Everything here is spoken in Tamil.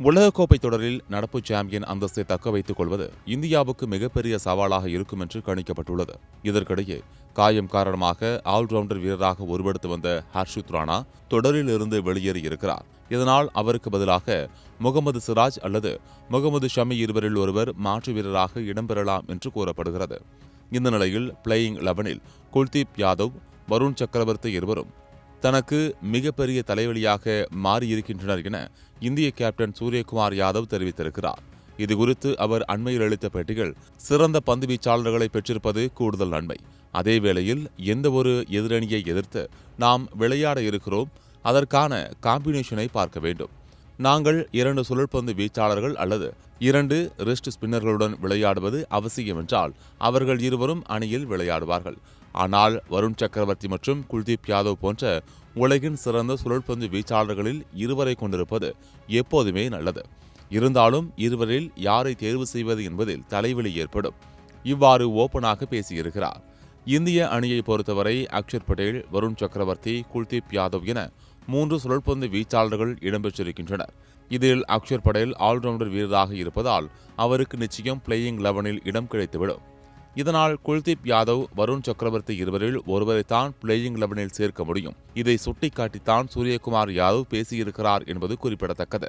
உலகக்கோப்பை தொடரில் நடப்பு சாம்பியன் அந்தஸ்தை தக்க வைத்துக் கொள்வது இந்தியாவுக்கு மிகப்பெரிய சவாலாக இருக்கும் என்று கணிக்கப்பட்டுள்ளது. இதற்கிடையே காயம் காரணமாக ஆல்ரவுண்டர் வீரராக உருவெடுத்து வந்த ஹர்ஷித் ராணா தொடரில் இருந்து வெளியேறியிருக்கிறார். இதனால் அவருக்கு பதிலாக முகமது சிராஜ் அல்லது முகமது ஷமி இருவரில் ஒருவர் மாற்று வீரராக இடம்பெறலாம் என்று கூறப்படுகிறது. இந்த நிலையில் பிளேயிங் 11-இல் குல்தீப் யாதவ், வருண் சக்கரவர்த்தி இருவரும் தனக்கு மிகப்பெரிய தலைவலியாக மாறியிருக்கின்றனர் என இந்திய கேப்டன் சூரியகுமார் யாதவ் தெரிவித்திருக்கிறார். இதுகுறித்து அவர் அண்மையில் அளித்த பேட்டியில், சிறந்த பந்து வீச்சாளர்களை பெற்றிருப்பது கூடுதல் நன்மை. அதேவேளையில் எந்தவொரு எதிரணியை எதிர்த்து நாம் விளையாட இருக்கிறோம், அதற்கான காம்பினேஷனை பார்க்க வேண்டும். நாங்கள் 2 சுழற்பந்து வீச்சாளர்கள் அல்லது 2 ரிஸ்ட் ஸ்பின்னர்களுடன் விளையாடுவது அவசியம் என்றால் அவர்கள் இருவரும் அணியில் விளையாடுவார்கள். ஆனால் வருண் சக்கரவர்த்தி மற்றும் குல்தீப் யாதவ் போன்ற உலகின் சிறந்த சுழற்பந்து வீச்சாளர்களில் இருவரை கொண்டிருப்பது எப்போதுமே நல்லது. இருந்தாலும் இருவரில் யாரை தேர்வு செய்வது என்பதில் தலைவலி ஏற்படும். இவ்வாறு ஓபனாக பேசியிருக்கிறார். இந்திய அணியை பொறுத்தவரை அக்ஷர் பட்டேல், வருண் சக்கரவர்த்தி, குல்தீப் யாதவ் என 3 சுழற்பந்து வீச்சாளர்கள் இடம்பெற்றிருக்கின்றனர். இதில் அக்ஷர் பட்டேல் ஆல்ரவுண்டர் வீரராக இருப்பதால் அவருக்கு நிச்சயம் பிளேயிங் 11-இல் இடம் கிடைத்துவிடும். இதனால் குல்தீப் யாதவ், வருண் சக்கரவர்த்தி இருவரில் ஒருவரைத்தான் பிளேயிங் 11-இல் சேர்க்க முடியும். இதை சுட்டிக்காட்டித்தான் சூரியகுமார் யாதவ் பேசியிருக்கிறார் என்பது குறிப்பிடத்தக்கது.